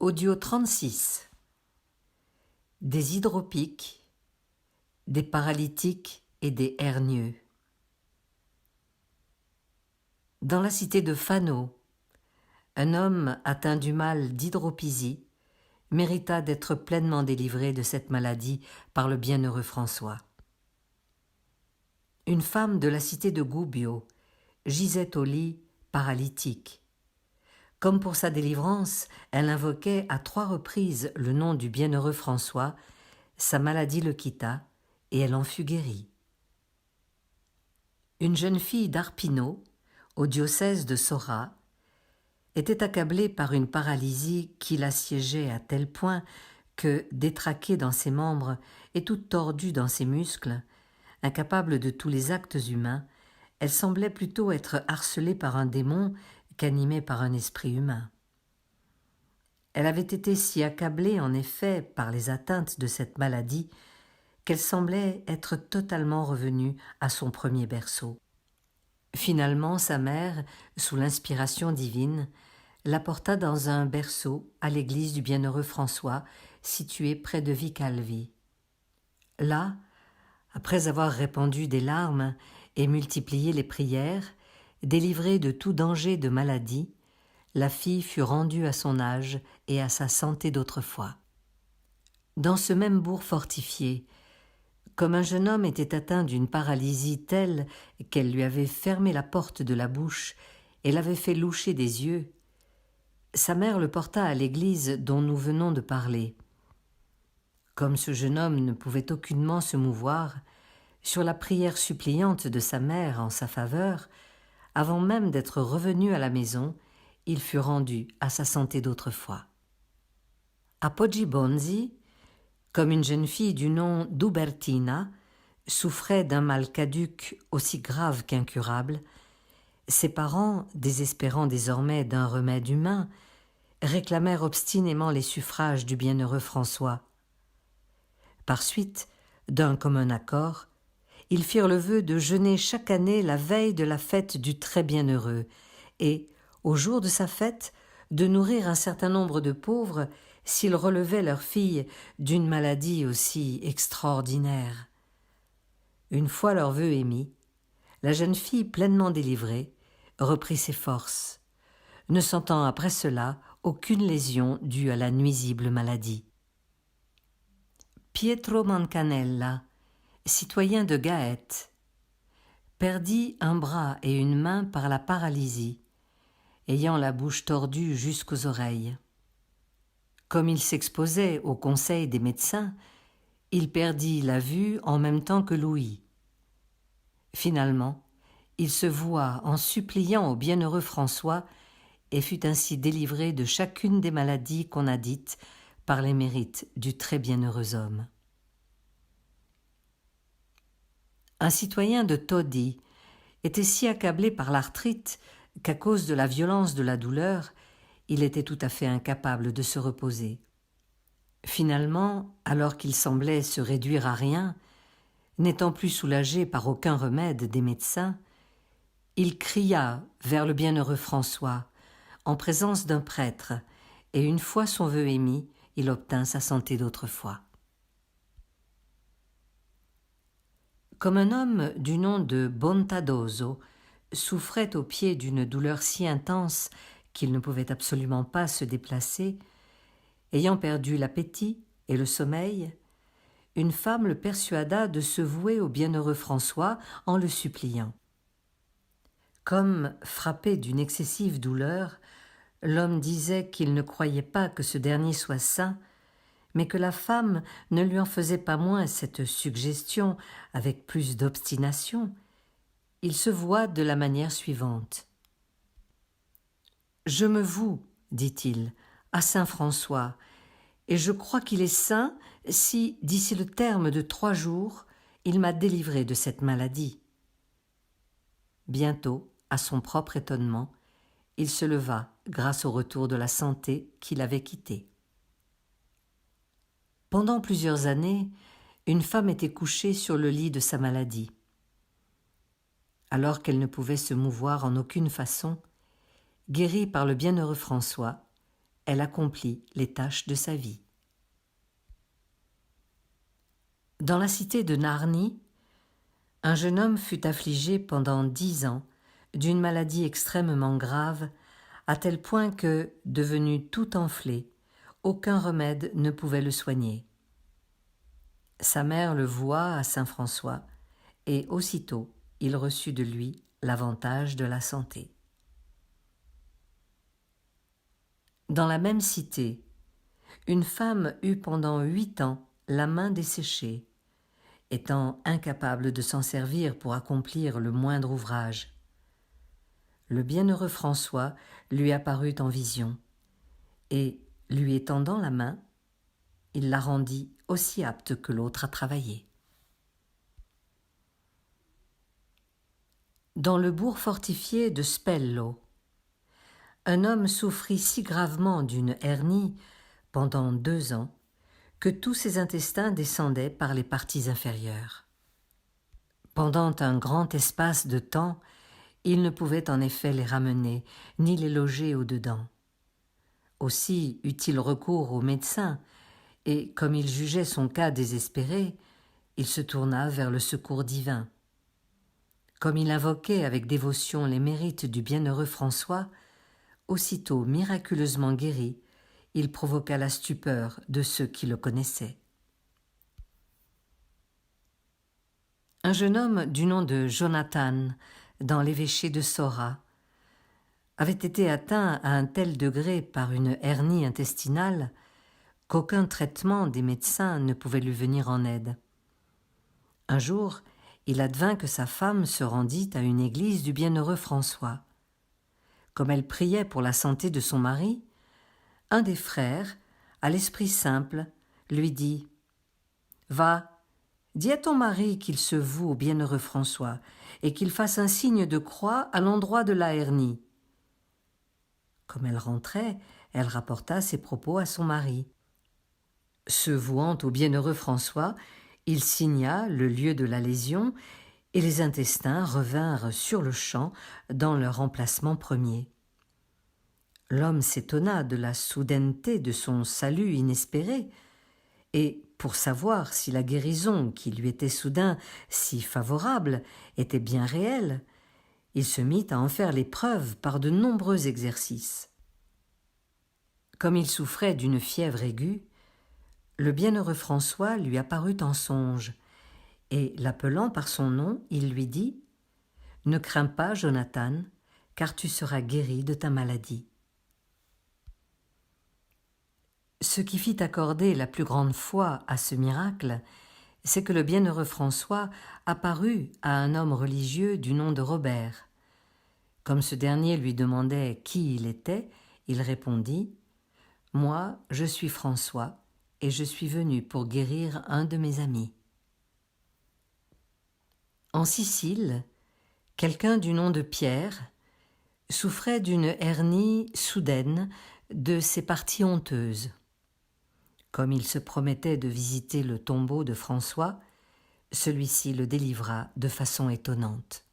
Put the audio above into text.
Audio 36. Des hydropiques, des paralytiques et des hernieux. Dans la cité de Phano, un homme atteint du mal d'hydropisie mérita d'être pleinement délivré de cette maladie par le bienheureux François. Une femme de la cité de Gubbio gisait au lit paralytique. Comme pour sa délivrance, elle invoquait à 3 reprises le nom du bienheureux François, sa maladie le quitta et elle en fut guérie. Une jeune fille d'Arpino, au diocèse de Sora, était accablée par une paralysie qui l'assiégeait à tel point que, détraquée dans ses membres et toute tordue dans ses muscles, incapable de tous les actes humains, elle semblait plutôt être harcelée par un démon qu'animée par un esprit humain. Elle avait été si accablée en effet par les atteintes de cette maladie qu'elle semblait être totalement revenue à son premier berceau. Finalement, sa mère, sous l'inspiration divine, la porta dans un berceau à l'église du bienheureux François, située près de Vicalvi. Là, après avoir répandu des larmes et multiplié les prières, délivrée de tout danger de maladie, la fille fut rendue à son âge et à sa santé d'autrefois. Dans ce même bourg fortifié, comme un jeune homme était atteint d'une paralysie telle qu'elle lui avait fermé la porte de la bouche et l'avait fait loucher des yeux, sa mère le porta à l'église dont nous venons de parler. Comme ce jeune homme ne pouvait aucunement se mouvoir, sur la prière suppliante de sa mère en sa faveur, avant même d'être revenu à la maison, il fut rendu à sa santé d'autrefois. À Poggibonsi, comme une jeune fille du nom d'Ubertina souffrait d'un mal caduc aussi grave qu'incurable, ses parents, désespérant désormais d'un remède humain, réclamèrent obstinément les suffrages du bienheureux François. Par suite, d'un commun accord, ils firent le vœu de jeûner chaque année la veille de la fête du très bienheureux et, au jour de sa fête, de nourrir un certain nombre de pauvres s'ils relevaient leur fille d'une maladie aussi extraordinaire. Une fois leur vœu émis, la jeune fille pleinement délivrée reprit ses forces, ne sentant après cela aucune lésion due à la nuisible maladie. Pietro Mancanella, citoyen de Gaète, perdit un bras et une main par la paralysie, ayant la bouche tordue jusqu'aux oreilles. Comme il s'exposait au conseil des médecins, il perdit la vue en même temps que l'ouïe. Finalement, il se voua en suppliant au bienheureux François et fut ainsi délivré de chacune des maladies qu'on a dites par les mérites du très bienheureux homme. Un citoyen de Todi était si accablé par l'arthrite qu'à cause de la violence de la douleur, il était tout à fait incapable de se reposer. Finalement, alors qu'il semblait se réduire à rien, n'étant plus soulagé par aucun remède des médecins, il cria vers le bienheureux François, en présence d'un prêtre, et une fois son vœu émis, il obtint sa santé d'autrefois. Comme un homme du nom de Bontadoso souffrait au pied d'une douleur si intense qu'il ne pouvait absolument pas se déplacer, ayant perdu l'appétit et le sommeil, une femme le persuada de se vouer au bienheureux François en le suppliant. Comme frappé d'une excessive douleur, l'homme disait qu'il ne croyait pas que ce dernier soit saint, mais que la femme ne lui en faisait pas moins cette suggestion avec plus d'obstination. Il se voua de la manière suivante. « Je me voue, dit-il, à saint François, et je crois qu'il est saint si, d'ici le terme de 3 jours, il m'a délivré de cette maladie. » Bientôt, à son propre étonnement, il se leva grâce au retour de la santé qu'il avait quittée. Pendant plusieurs années, une femme était couchée sur le lit de sa maladie. Alors qu'elle ne pouvait se mouvoir en aucune façon, guérie par le bienheureux François, elle accomplit les tâches de sa vie. Dans la cité de Narni, un jeune homme fut affligé pendant 10 ans d'une maladie extrêmement grave, à tel point que, devenu tout enflé, aucun remède ne pouvait le soigner. Sa mère le voua à saint François, et aussitôt il reçut de lui l'avantage de la santé. Dans la même cité, une femme eut pendant 8 ans la main desséchée, étant incapable de s'en servir pour accomplir le moindre ouvrage. Le bienheureux François lui apparut en vision, et, lui étendant la main, il la rendit aussi apte que l'autre à travailler. Dans le bourg fortifié de Spello, un homme souffrit si gravement d'une hernie pendant 2 ans que tous ses intestins descendaient par les parties inférieures. Pendant un grand espace de temps, il ne pouvait en effet les ramener, ni les loger au-dedans. Aussi eut-il recours au médecin, et comme il jugeait son cas désespéré, il se tourna vers le secours divin. Comme il invoquait avec dévotion les mérites du bienheureux François, aussitôt miraculeusement guéri, il provoqua la stupeur de ceux qui le connaissaient. Un jeune homme du nom de Jonathan, dans l'évêché de Sora, avait été atteint à un tel degré par une hernie intestinale qu'aucun traitement des médecins ne pouvait lui venir en aide. Un jour, il advint que sa femme se rendit à une église du bienheureux François. Comme elle priait pour la santé de son mari, un des frères, à l'esprit simple, lui dit « Va, dis à ton mari qu'il se voue au bienheureux François et qu'il fasse un signe de croix à l'endroit de la hernie. » Comme elle rentrait, elle rapporta ces propos à son mari. Se vouant au bienheureux François, il signa le lieu de la lésion et les intestins revinrent sur-le-champ dans leur emplacement premier. L'homme s'étonna de la soudaineté de son salut inespéré, et, pour savoir si la guérison qui lui était soudain si favorable était bien réelle, il se mit à en faire l'épreuve par de nombreux exercices. Comme il souffrait d'une fièvre aiguë, le bienheureux François lui apparut en songe, et, l'appelant par son nom, il lui dit « Ne crains pas, Jonathan, car tu seras guéri de ta maladie. » Ce qui fit accorder la plus grande foi à ce miracle, c'est que le bienheureux François apparut à un homme religieux du nom de Robert. Comme ce dernier lui demandait qui il était, il répondit « Moi, je suis François, et je suis venu pour guérir un de mes amis. » En Sicile, quelqu'un du nom de Pierre souffrait d'une hernie soudaine de ses parties honteuses. Comme il se promettait de visiter le tombeau de François, celui-ci le délivra de façon étonnante.